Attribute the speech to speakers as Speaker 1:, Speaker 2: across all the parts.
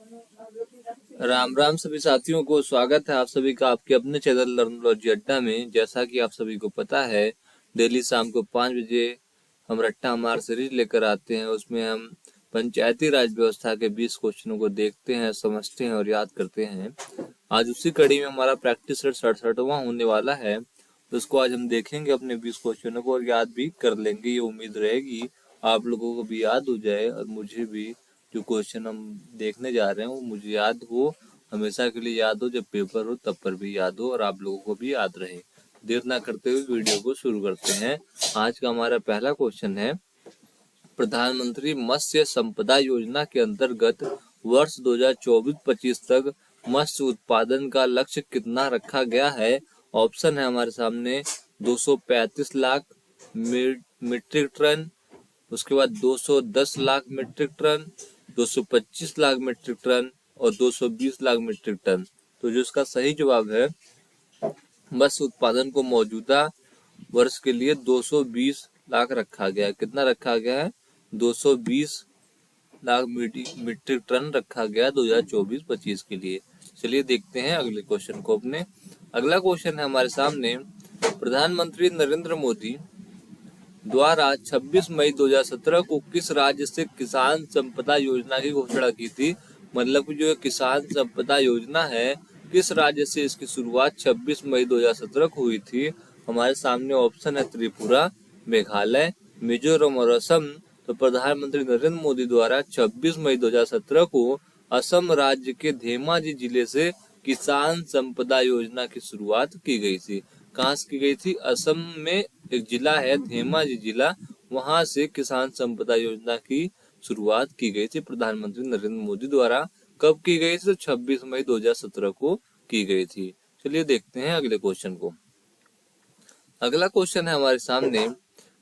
Speaker 1: राम राम सभी साथियों को स्वागत है आप सभी का आपके अपने चैनल लर्नोलॉजी अड्डा में। जैसा कि आप सभी को पता है, डेली शाम को 5 बजे हम रट्टा हमार सीरीज लेकर आते हैं। उसमें हम पंचायती राज व्यवस्था के 20 क्वेश्चनों को देखते हैं, समझते हैं और याद करते हैं। आज उसी कड़ी में हमारा प्रैक्टिस सेट 67वां होने वाला है, तो उसको आज हम देखेंगे, अपने 20 क्वेश्चनों को, और याद भी कर लेंगे। ये उम्मीद रहेगी आप लोगों को भी याद हो जाए और मुझे भी जो क्वेश्चन हम देखने जा रहे हैं वो मुझे याद हो, हमेशा के लिए याद हो, जब पेपर हो तब पर भी याद हो और आप लोगों को भी याद रहे। देर ना करते हुए वीडियो को शुरू करते हैं। आज का हमारा पहला क्वेश्चन है, प्रधानमंत्री मत्स्य संपदा योजना के अंतर्गत वर्ष 2024-25 तक मत्स्य उत्पादन का लक्ष्य कितना रखा गया है। ऑप्शन है हमारे सामने 235 लाख मीट्रिक टन, उसके बाद 210 lakh metric tonne, 225 lakh metric tonne और 220 लाख मीट्रिक टन। तो जो इसका सही जवाब है, मत्स्य उत्पादन को मौजूदा वर्ष के लिए 220 लाख रखा गया है। कितना रखा गया है? 220 लाख मीट्रिक टन रखा गया 2024-25 के लिए। चलिए देखते हैं अगले क्वेश्चन को अपने। अगला क्वेश्चन है हमारे सामने, प्रधानमंत्री नरेंद्र मोदी द्वारा 26 मई 2017 को किस राज्य से किसान संपदा योजना की घोषणा की थी। मतलब जो किसान संपदा योजना है, किस राज्य से इसकी शुरुआत 26 मई 2017 को हुई थी। हमारे सामने ऑप्शन है त्रिपुरा, मेघालय, मिजोरम और असम। तो प्रधानमंत्री नरेंद्र मोदी द्वारा 26 मई 2017 को असम राज्य के धेमाजी जिले से किसान संपदा योजना की शुरुआत की गई थी। कहाँ से की गई थी? असम में एक जिला है धेमाजी जिला, वहां से किसान संपदा योजना की शुरुआत की गई थी प्रधानमंत्री नरेंद्र मोदी द्वारा। कब की गई थी? तो 26 मई 2017 को की गई थी। चलिए देखते हैं अगले क्वेश्चन को। अगला क्वेश्चन है हमारे सामने,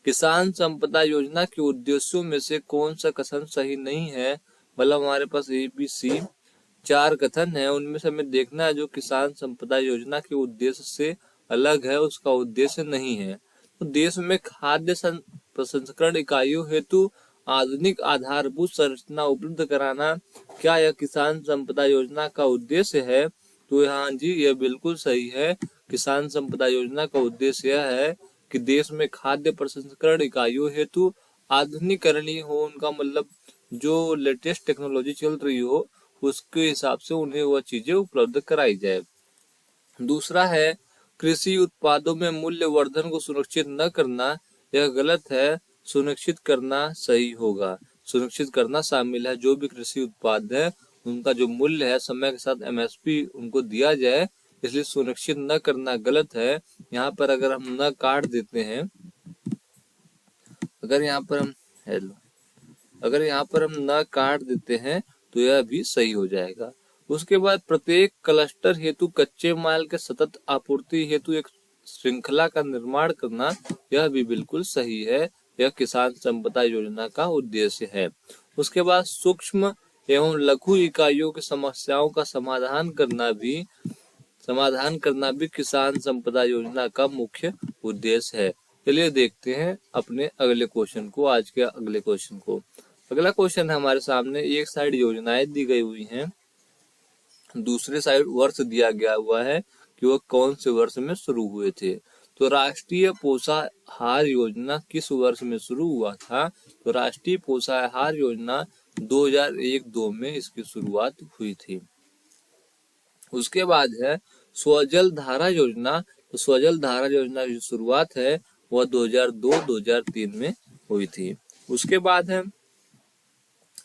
Speaker 1: किसान संपदा योजना के उद्देश्यों में से कौन सा कथन सही नहीं है। मतलब हमारे पास ABC 4 कथन है, उनमें से हमें देखना है जो किसान संपदा योजना के उद्देश्य से अलग है, उसका उद्देश्य नहीं है। तो देश में खाद्य प्रसंस्करण इकाइयों हेतु आधुनिक आधारभूत संरचना उपलब्ध कराना, क्या यह किसान संपदा योजना का उद्देश्य है? तो हाँ जी, यह बिल्कुल सही है। किसान संपदा योजना का उद्देश्य यह है कि देश में खाद्य प्रसंस्करण इकाइयों हेतु आधुनिकरण हो, उनका मतलब जो लेटेस्ट टेक्नोलॉजी चल रही हो उसके हिसाब से उन्हें वह चीजें उपलब्ध कराई जाए। दूसरा है, कृषि उत्पादों में मूल्य वर्धन को सुनिश्चित न करना, यह गलत है, सुनिश्चित करना सही होगा। सुनिश्चित करना शामिल है, जो भी कृषि उत्पाद है उनका जो मूल्य है समय के साथ MSP उनको दिया जाए, इसलिए सुनिश्चित न करना गलत है। यहाँ पर अगर हम न काट देते हैं, अगर यहाँ पर हम न काट देते हैं तो यह भी सही हो जाएगा। उसके बाद प्रत्येक क्लस्टर हेतु कच्चे माल के सतत आपूर्ति हेतु एक श्रृंखला का निर्माण करना, यह भी बिल्कुल सही है, यह किसान संपदा योजना का उद्देश्य है। उसके बाद सूक्ष्म एवं लघु इकाइयों की समस्याओं का समाधान करना भी किसान संपदा योजना का मुख्य उद्देश्य है। चलिए देखते हैं अपने अगले क्वेश्चन को, आज के अगले क्वेश्चन को। अगला क्वेश्चन है हमारे सामने, एक साइड योजनाएं दी गई हुई हैं, दूसरे साइड वर्ष दिया गया हुआ है कि वह कौन से वर्ष में शुरू हुए थे। तो राष्ट्रीय पोषाहार योजना किस वर्ष में शुरू हुआ था? तो राष्ट्रीय पोषाहार योजना 2001-2 में इसकी शुरुआत हुई थी। उसके बाद है स्वजल धारा योजना। तो स्वजल धारा योजना की शुरुआत है वह 2002-2003 में हुई थी। उसके बाद है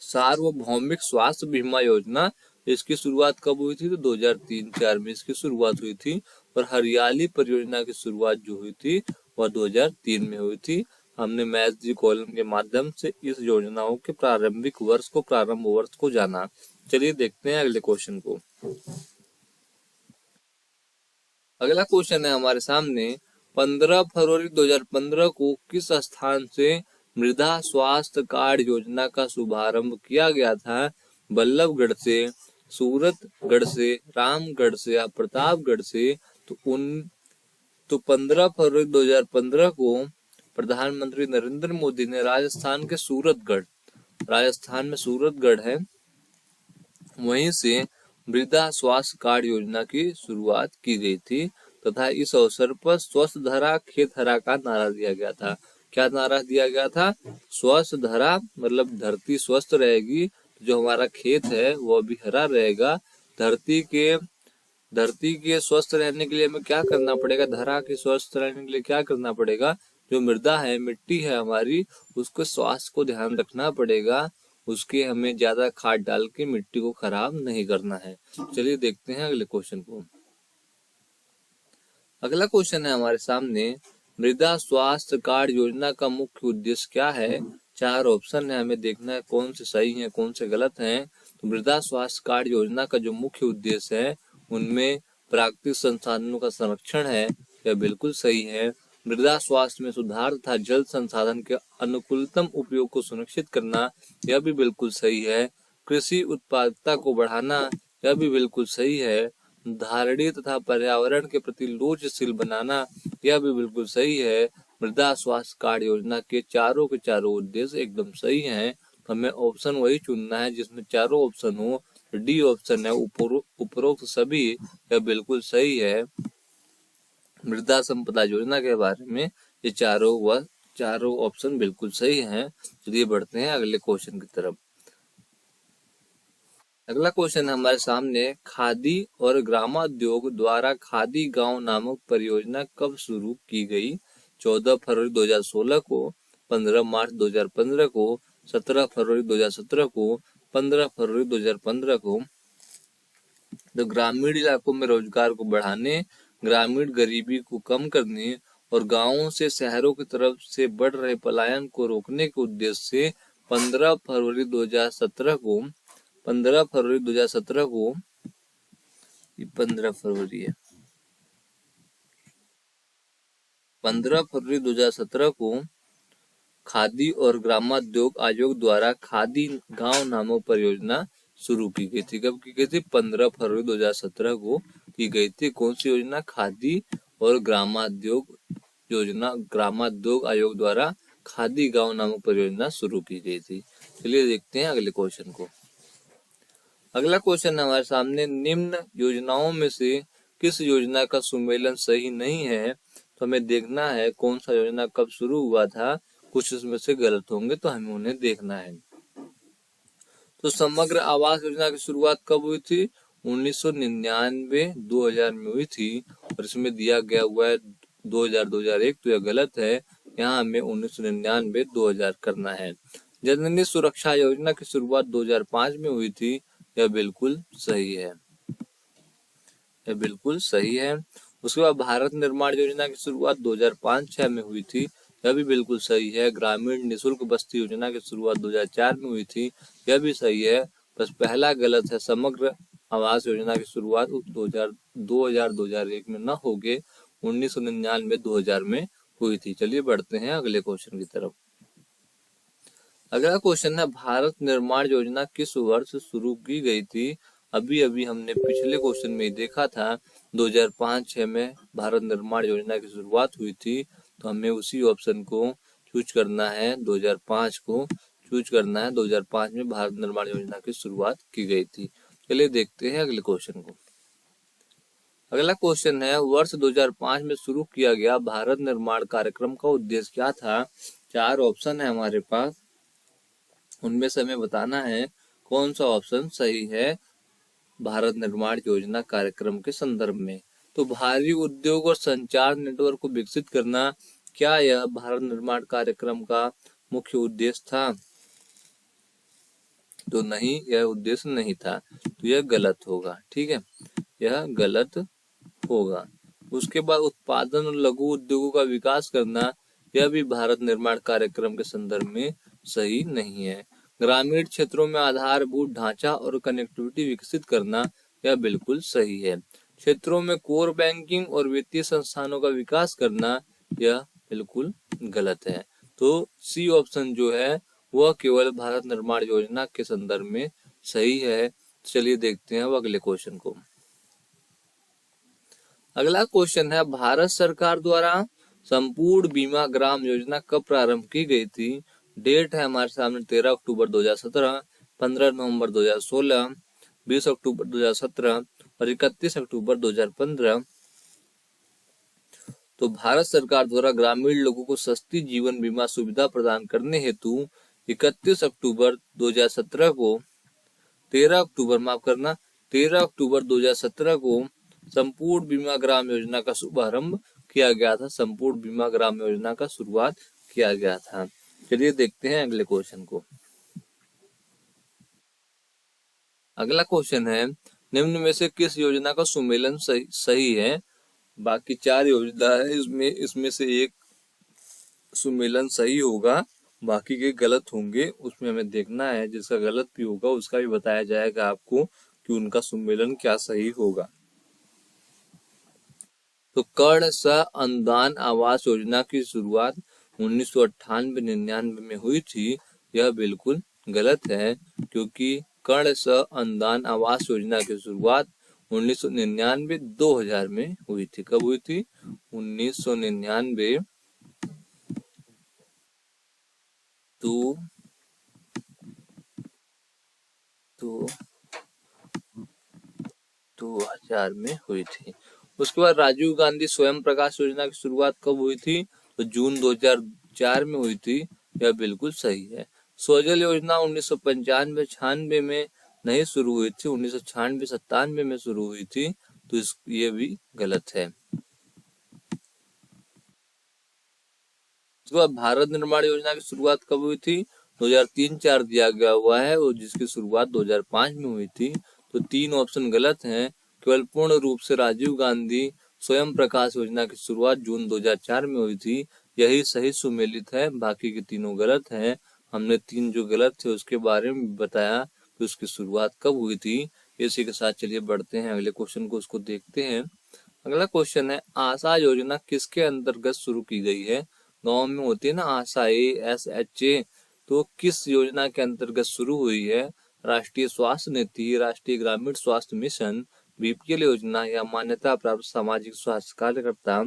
Speaker 1: सार्वभौमिक स्वास्थ्य बीमा योजना, इसकी शुरुआत कब हुई थी? तो 2003-4 में इसकी शुरुआत हुई थी। और हरियाली परियोजना की शुरुआत जो हुई थी वह 2003 में हुई थी। हमने मैथ जी कॉलम के माध्यम से इस योजनाओं के प्रारंभ वर्ष को जाना। चलिए देखते हैं अगले क्वेश्चन को। अगला क्वेश्चन है हमारे सामने, 15 फरवरी 2015 को किस स्थान से मृदा स्वास्थ्य कार्ड योजना का शुभारंभ किया गया था? बल्लभगढ़ से, सूरतगढ़ से, रामगढ़ से या प्रतापगढ़ से? तो 15 फरवरी 2015 को प्रधानमंत्री नरेंद्र मोदी ने राजस्थान में सूरतगढ़ है वहीं से मृदा स्वास्थ्य कार्ड योजना की शुरुआत की गई थी तथा इस अवसर पर स्वस्थ धरा खेत हरा का नारा दिया गया था। क्या नारा दिया गया था? स्वस्थ धरा मतलब धरती स्वस्थ रहेगी, जो हमारा खेत है वो भी हरा रहेगा। धरती के स्वस्थ रहने के लिए हमें क्या करना पड़ेगा? धरा के स्वस्थ रहने के लिए क्या करना पड़ेगा? जो मृदा है, मिट्टी है हमारी, उसको स्वास्थ्य को ध्यान रखना पड़ेगा। उसके हमें ज्यादा खाद डाल के मिट्टी को खराब नहीं करना है। चलिए देखते हैं अगले क्वेश्चन को। अगला क्वेश्चन है हमारे सामने, मृदा स्वास्थ्य कार्ड योजना का मुख्य उद्देश्य क्या है? 4 ऑप्शन है, हमें देखना है कौन से सही है कौन से गलत हैं। तो मृदा स्वास्थ्य कार्ड योजना का जो मुख्य उद्देश्य है उनमें प्राकृतिक संसाधनों का संरक्षण है, यह बिल्कुल सही है। मृदा स्वास्थ्य में सुधार तथा जल संसाधन के अनुकूलतम उपयोग को सुनिश्चित करना, यह भी बिल्कुल सही है। कृषि उत्पादकता को बढ़ाना, यह भी बिल्कुल सही है। धारणीय तथा पर्यावरण के प्रति लोचशील बनाना, यह भी बिल्कुल सही है। मृदा स्वास्थ्य कार्ड योजना के चारों उद्देश्य एकदम सही हैं। हमें ऑप्शन वही चुनना है जिसमें चारों ऑप्शन हो। डी ऑप्शन है उपरोक्त सभी, यह बिल्कुल सही है। मृदा संपदा योजना के बारे में ये चारों ऑप्शन बिल्कुल सही हैं। चलिए बढ़ते हैं अगले क्वेश्चन की तरफ। अगला क्वेश्चन हमारे सामने, खादी और ग्रामोद्योग द्वारा खादी गांव नामक परियोजना कब शुरू की गई? 14 फरवरी 2016 को, 15 मार्च 2015 को, 17 फरवरी 2017 को, 15 फरवरी 2015 को। तो ग्रामीण इलाकों में रोजगार को बढ़ाने, ग्रामीण गरीबी को कम करने और गांवों से शहरों की तरफ से बढ़ रहे पलायन को रोकने के उद्देश्य से 15 फरवरी 2017 को 15 फरवरी 2017 को 15 फरवरी है 15 फरवरी 2017 को खादी और ग्रामोद्योग आयोग द्वारा खादी गांव नामक परियोजना शुरू की गई थी। कब की गई थी? 15 फरवरी 2017 को की गई थी। कौन सी योजना? खादी और ग्रामोद्योग योजना, ग्रामोद्योग आयोग द्वारा खादी गांव नामक परियोजना शुरू की गई थी। चलिए देखते हैं अगले क्वेश्चन को। अगला क्वेश्चन हमारे सामने, निम्न योजनाओं में से किस योजना का सुमेलन सही नहीं है? तो हमें देखना है कौन सा योजना कब शुरू हुआ था। कुछ इसमें से गलत होंगे तो हमें उन्हें देखना है। तो समग्र आवास योजना की शुरुआत कब हुई थी? 1999-2000 में हुई थी और इसमें दिया गया हुआ है 2000-2001, तो यह गलत है। यहाँ हमें 1999-2000 करना है। जननी सुरक्षा योजना की शुरुआत 2005 में हुई थी, यह बिल्कुल सही है, यह बिल्कुल सही है। उसके बाद भारत निर्माण योजना की शुरुआत 2005-06 में हुई थी, यह भी बिल्कुल सही है। ग्रामीण निःशुल्क बस्ती योजना की शुरुआत 2004 में हुई थी, यह भी सही है। बस पहला गलत है, समग्र आवास योजना की शुरुआत 2000-2001 में न होके 1999-2000 में हुई थी। चलिए बढ़ते हैं अगले क्वेश्चन की तरफ। अगला क्वेश्चन है, भारत निर्माण योजना किस वर्ष शुरू की गई थी? अभी अभी हमने पिछले क्वेश्चन में देखा था 2005-06 में भारत निर्माण योजना की शुरुआत हुई थी, तो हमें उसी ऑप्शन को चूज करना है, 2005 को चूज करना है। 2005 में भारत निर्माण योजना की शुरुआत की गई थी। चलिए देखते हैं अगले क्वेश्चन को। अगला क्वेश्चन है, वर्ष 2005 में शुरू किया गया भारत निर्माण कार्यक्रम का उद्देश्य क्या था? 4 ऑप्शन है हमारे पास, उनमें से हमें बताना है कौन सा ऑप्शन सही है भारत निर्माण योजना कार्यक्रम के संदर्भ में। तो भारी उद्योग और संचार नेटवर्क को विकसित करना, क्या यह भारत निर्माण कार्यक्रम का मुख्य उद्देश्य था? तो नहीं, यह उद्देश्य नहीं था, तो यह गलत होगा। ठीक है, यह गलत होगा। उसके बाद उत्पादन और लघु उद्योगों का विकास करना, यह भी भारत निर्माण कार्यक्रम के संदर्भ में सही नहीं है। ग्रामीण क्षेत्रों में आधारभूत ढांचा और कनेक्टिविटी विकसित करना, यह बिल्कुल सही है। क्षेत्रों में कोर बैंकिंग और वित्तीय संस्थानों का विकास करना, यह बिल्कुल गलत है। तो सी ऑप्शन जो है वह केवल भारत निर्माण योजना के संदर्भ में सही है। चलिए देखते हैं अब अगले क्वेश्चन को। अगला क्वेश्चन है, भारत सरकार द्वारा संपूर्ण बीमा ग्राम योजना कब प्रारंभ की गई थी? डेट है हमारे सामने 13 अक्टूबर 2017, 15 नवंबर 2016, 20 अक्टूबर 2017 और 31 अक्टूबर 2015। तो भारत सरकार द्वारा ग्रामीण लोगों को सस्ती जीवन बीमा सुविधा प्रदान करने हेतु 31 अक्टूबर 2017 को 13 अक्टूबर माफ करना 13 अक्टूबर 2017 को संपूर्ण बीमा ग्राम योजना का शुभारंभ किया गया था। संपूर्ण बीमा ग्राम योजना का शुरुआत किया गया था। चलिए देखते हैं अगले क्वेश्चन को। अगला क्वेश्चन है, निम्न में से किस योजना का सुमेलन सही है? बाकी 4 योजना है, इसमें से एक सुमेलन सही होगा, बाकी के गलत होंगे। उसमें हमें देखना है, जिसका गलत भी होगा उसका भी बताया जाएगा आपको कि उनका सुमेलन क्या सही होगा। तो कर्ण स अनुदान आवास योजना की शुरुआत 1998-99 में हुई थी। यह बिल्कुल गलत है, क्योंकि कर्ण स अनुदान आवास योजना की शुरुआत 1999-2000 में हुई थी। कब हुई थी? 1999 तो 2000 में हुई थी। उसके बाद राजीव गांधी स्वयं प्रकाश योजना की शुरुआत कब हुई थी? तो जून 2004 में हुई थी। यह बिल्कुल सही है। स्वजल योजना 1995-96 में नहीं शुरू हुई थी, 1996-97 में शुरू हुई थी। तो ये भी गलत है। उसके बाद भारत निर्माण योजना की शुरुआत कब हुई थी? 2003-04 दिया गया हुआ है, और जिसकी शुरुआत 2005 में हुई थी। तो 3 ऑप्शन गलत हैं। केवल पूर्ण रूप से राजीव गांधी स्वयं प्रकाश योजना की शुरुआत जून 2004 में हुई थी, यही सही सुमेलित है। बाकी के तीनों गलत हैं। हमने 3 जो गलत थे उसके बारे में बताया कि उसकी शुरुआत कब हुई थी। इसी के साथ चलिए बढ़ते हैं अगले क्वेश्चन को, उसको देखते हैं। अगला क्वेश्चन है, आशा योजना किसके अंतर्गत शुरू की गई है? गांव में होती है ना आशा, ASHA, तो किस योजना के अंतर्गत शुरू हुई है? राष्ट्रीय स्वास्थ्य नीति, राष्ट्रीय ग्रामीण स्वास्थ्य मिशन, BPL योजना या मान्यता प्राप्त सामाजिक स्वास्थ्य कार्यकर्ता?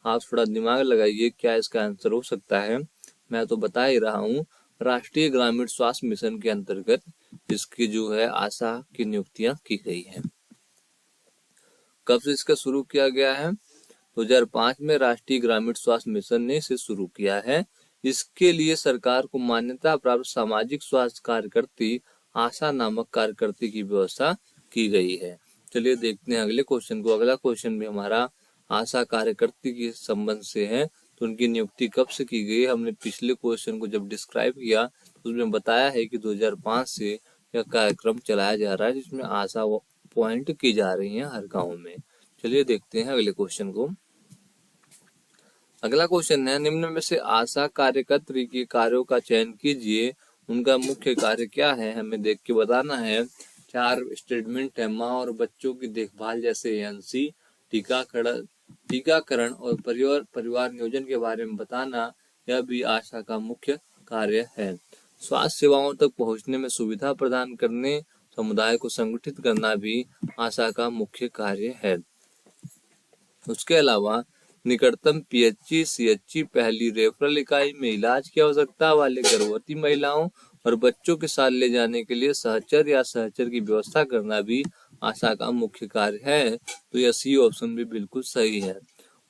Speaker 1: आप थोड़ा दिमाग लगाइए, क्या इसका आंसर हो सकता है। मैं तो बता ही रहा हूँ, राष्ट्रीय ग्रामीण स्वास्थ्य मिशन के अंतर्गत इसकी जो है आशा की नियुक्तियां की गई है। कब से इसका शुरू किया गया है? 2005 में राष्ट्रीय ग्रामीण स्वास्थ्य मिशन ने इसे शुरू किया है। इसके लिए सरकार को मान्यता प्राप्त सामाजिक स्वास्थ्य कार्यकर्ती आशा नामक कार्यकर्ती की व्यवस्था की गई है। चलिए देखते हैं अगले क्वेश्चन को। अगला क्वेश्चन भी हमारा आशा कार्यकर्ती के संबंध से है। तो उनकी नियुक्ति कब से की गई? हमने पिछले क्वेश्चन को जब डिस्क्राइब किया तो उसमें बताया है कि 2005 से यह कार्यक्रम चलाया जा रहा है, जिसमें आशा अपॉइंट की जा रही है हर गाँव में। चलिए देखते हैं अगले क्वेश्चन को। अगला क्वेश्चन है, निम्न में से आशा कार्यकर्त्री के कार्यों का चयन कीजिए। उनका मुख्य कार्य क्या है? हमें देख के बताना है। 4 स्टेटमेंट है। माँ और बच्चों की देखभाल जैसे ANC, टीकाकरण और परिवार नियोजन के बारे में बताना, यह भी आशा का मुख्य कार्य है। स्वास्थ्य सेवाओं तक पहुंचने में सुविधा प्रदान करने, समुदाय को संगठित करना भी आशा का मुख्य कार्य है। उसके अलावा निकटतम PHC, CHC, पहली रेफरल इकाई में इलाज की आवश्यकता वाले गर्भवती महिलाओं और बच्चों के साथ ले जाने के लिए सहचर या सहचर की व्यवस्था करना भी आशा का मुख्य कार्य है। तो यह C ऑप्शन भी बिल्कुल सही है।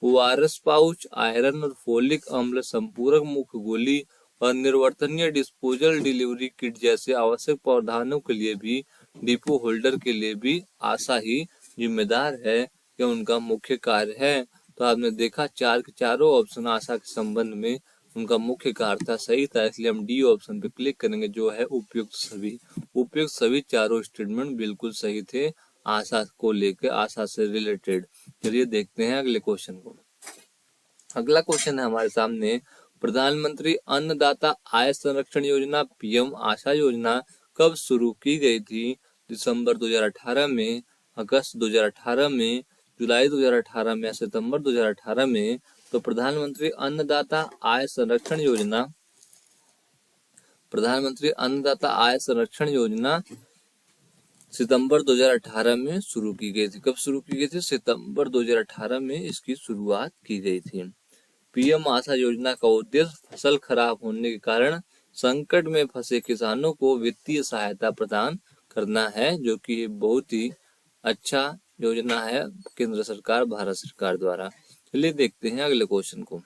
Speaker 1: ORS पाउच, आयरन और फोलिक अम्ल संपूरक मुख्य गोली और निर्वर्तनीय डिस्पोजल डिलीवरी किट जैसे आवश्यक प्रावधानों के लिए भी डिपो होल्डर के लिए भी आशा ही जिम्मेदार है। यह उनका मुख्य कार्य है। तो आपने देखा 4 के चारों ऑप्शन आशा के संबंध में उनका मुख्य कार्य था, सही था। इसलिए हम D ऑप्शन पे क्लिक करेंगे, जो है उपयुक्त सभी 4 स्टेटमेंट बिल्कुल सही थे आशा को लेकर, आशा से रिलेटेड। चलिए देखते हैं अगले क्वेश्चन को। अगला क्वेश्चन है हमारे सामने, प्रधानमंत्री अन्नदाता आय संरक्षण योजना PM आशा योजना कब शुरू की गई थी? दिसंबर 2018 में, अगस्त 2018 में, जुलाई 2018 में या सितंबर 2018 में? तो प्रधानमंत्री अन्नदाता आय संरक्षण योजना सितंबर 2018 में शुरू की गई थी। कब शुरू की गई थी? सितंबर 2018 में इसकी शुरुआत की गई थी। PM आशा योजना का उद्देश्य फसल खराब होने के कारण संकट में फंसे किसानों को वित्तीय सहायता प्रदान करना है, जो कि बहुत ही अच्छा योजना है केंद्र सरकार भारत सरकार द्वारा। चलिए देखते हैं अगले क्वेश्चन को।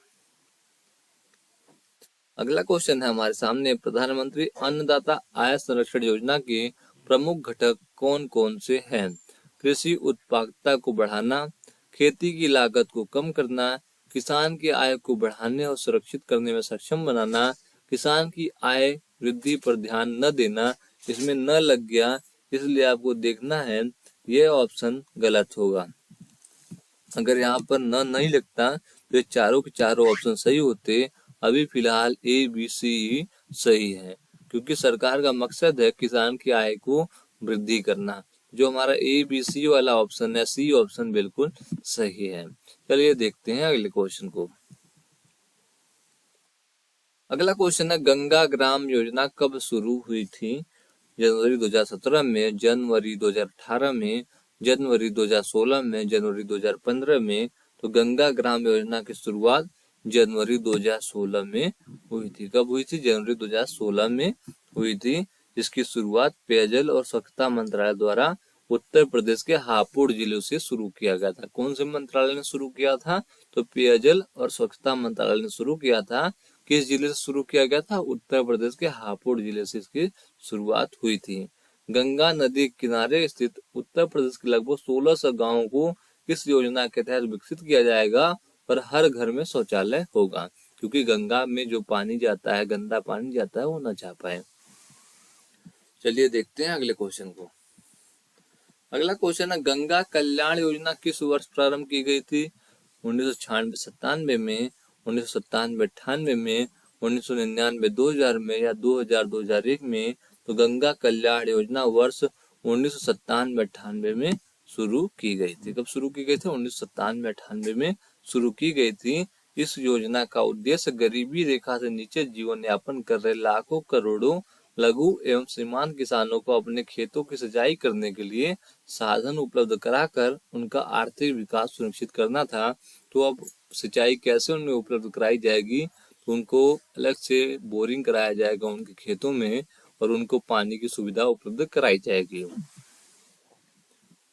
Speaker 1: अगला क्वेश्चन है हमारे सामने, प्रधानमंत्री अन्नदाता आय संरक्षण योजना के प्रमुख घटक कौन कौन से हैं? कृषि उत्पादकता को बढ़ाना, खेती की लागत को कम करना, किसान की आय को बढ़ाने और सुरक्षित करने में सक्षम बनाना, किसान की आय वृद्धि पर ध्यान न देना। इसमें न लग गया, इसलिए आपको देखना है, यह ऑप्शन गलत होगा। अगर यहाँ पर न नहीं लगता तो ये चारों के चारों ऑप्शन सही होते। अभी फिलहाल ए बी सी सही है, क्योंकि सरकार का मकसद है किसान की आय को वृद्धि करना। जो हमारा ए बी सी वाला ऑप्शन है, सी ऑप्शन बिल्कुल सही है। चलिए देखते हैं अगले क्वेश्चन को। अगला क्वेश्चन है, गंगा ग्राम योजना कब शुरू हुई थी? जनवरी 2017 में, जनवरी 2018 में, जनवरी 2016 में, जनवरी 2015 में। तो गंगा ग्राम योजना की शुरुआत जनवरी 2016 में हुई थी। कब हुई थी? जनवरी 2016 में हुई थी। इसकी शुरुआत पेयजल और स्वच्छता मंत्रालय द्वारा उत्तर प्रदेश के हापुड़ जिले से शुरू किया गया था। कौन से मंत्रालय ने शुरू किया था? तो पेयजल और स्वच्छता मंत्रालय ने शुरू किया था। किस जिले से शुरू किया गया था? उत्तर प्रदेश के हापुड़ जिले से इसकी शुरुआत हुई थी। गंगा नदी के किनारे स्थित उत्तर प्रदेश के लगभग 1600 गांवों को इस योजना के तहत विकसित किया जाएगा और हर घर में शौचालय होगा, क्योंकि गंगा में जो पानी जाता है, गंदा पानी जाता है, वो न जा पाए। चलिए देखते हैं अगले क्वेश्चन को। अगला क्वेश्चन है, गंगा कल्याण योजना किस वर्ष प्रारंभ की गई थी? 1996-97 में, 1997-98 में, 1999-2000 में या 2000-2001 में? तो गंगा कल्याण योजना वर्ष 1997-98 में शुरू की गई थी। कब शुरू की गई थी? 1997-98 में शुरू की गई थी। इस योजना का उद्देश्य गरीबी रेखा से नीचे जीवन यापन कर रहे लाखों करोड़ों लघु एवं सीमांत किसानों को अपने खेतों की सिंचाई करने के लिए साधन उपलब्ध कराकर उनका आर्थिक विकास सुनिश्चित करना था। तो अब सिंचाई कैसे उन्हें उपलब्ध कराई जाएगी? तो उनको अलग से बोरिंग कराया जाएगा उनके खेतों में और उनको पानी की सुविधा उपलब्ध कराई जाएगी,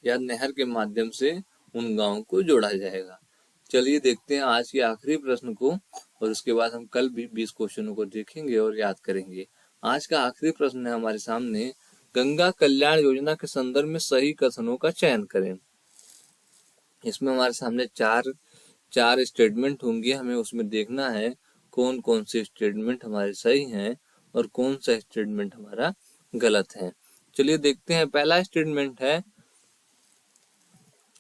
Speaker 1: या नहर के माध्यम से उन गांवों को जोड़ा जाएगा। चलिए देखते हैं आज के आखिरी प्रश्न को, और उसके बाद हम कल भी 20 क्वेश्चनों को देखेंगे और याद करेंगे। आज का आखिरी प्रश्न है हमारे सामने, गंगा कल्याण योजना के संदर्भ में सही कथनों का चयन करें। इसमें हमारे सामने चार स्टेटमेंट होंगे। हमें उसमें देखना है कौन कौन से स्टेटमेंट हमारे सही हैं और कौन सा स्टेटमेंट हमारा गलत है। चलिए देखते हैं। पहला स्टेटमेंट है,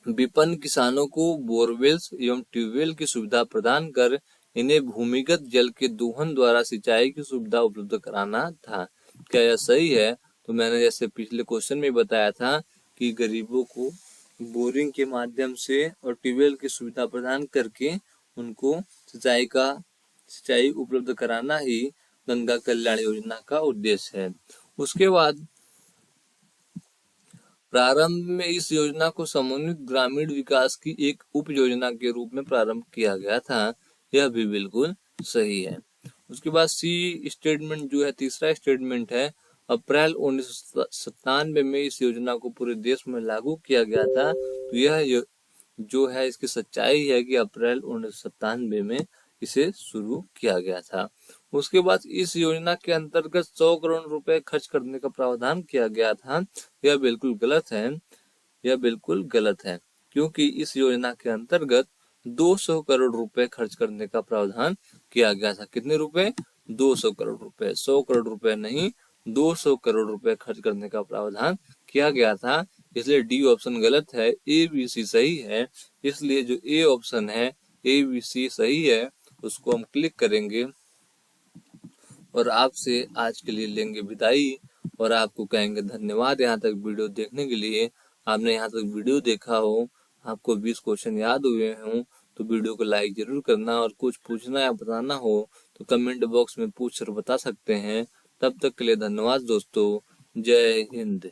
Speaker 1: विपन्न किसानों को बोरवेल्स एवं ट्यूबवेल की सुविधा प्रदान कर इन्हें भूमिगत जल के दोहन द्वारा सिंचाई की सुविधा उपलब्ध कराना था। क्या यह सही है? तो मैंने जैसे पिछले क्वेश्चन में बताया था कि गरीबों को बोरिंग के माध्यम से और ट्यूबवेल की सुविधा प्रदान करके उनको सिंचाई उपलब्ध कराना ही गंगा कल्याण योजना का उद्देश्य है। उसके बाद प्रारंभ में इस योजना को समन्वित ग्रामीण विकास की एक उप योजना के रूप में प्रारंभ किया गया था। यह भी बिल्कुल सही है। उसके बाद सी स्टेटमेंट जो है, तीसरा स्टेटमेंट है, अप्रैल 1997 में इस योजना को पूरे देश में लागू किया गया था। तो यह जो है इसकी सच्चाई है कि अप्रैल 1997 में इसे शुरू किया गया था। उसके बाद इस योजना के अंतर्गत 100 करोड़ रुपए खर्च करने का प्रावधान किया गया था। यह बिल्कुल गलत है। यह बिल्कुल गलत है, क्योंकि इस योजना के अंतर्गत 200 करोड़ रुपए खर्च करने का प्रावधान किया गया था। कितने रुपए? 200 करोड़ रुपए। 100 करोड़ रुपए नहीं, 200 करोड़ रुपए खर्च करने का प्रावधान किया गया था। इसलिए डी ऑप्शन गलत है, ए बी सी सही है। इसलिए जो ए ऑप्शन है, ए बी सी सही है, उसको हम क्लिक करेंगे और आपसे आज के लिए लेंगे विदाई और आपको कहेंगे धन्यवाद यहाँ तक वीडियो देखने के लिए। आपने यहाँ तक वीडियो देखा हो, आपको 20 क्वेश्चन याद हुए हों, तो वीडियो को लाइक जरूर करना, और कुछ पूछना या बताना हो तो कमेंट बॉक्स में पूछ कर बता सकते हैं। तब तक के लिए धन्यवाद दोस्तों। जय हिंद।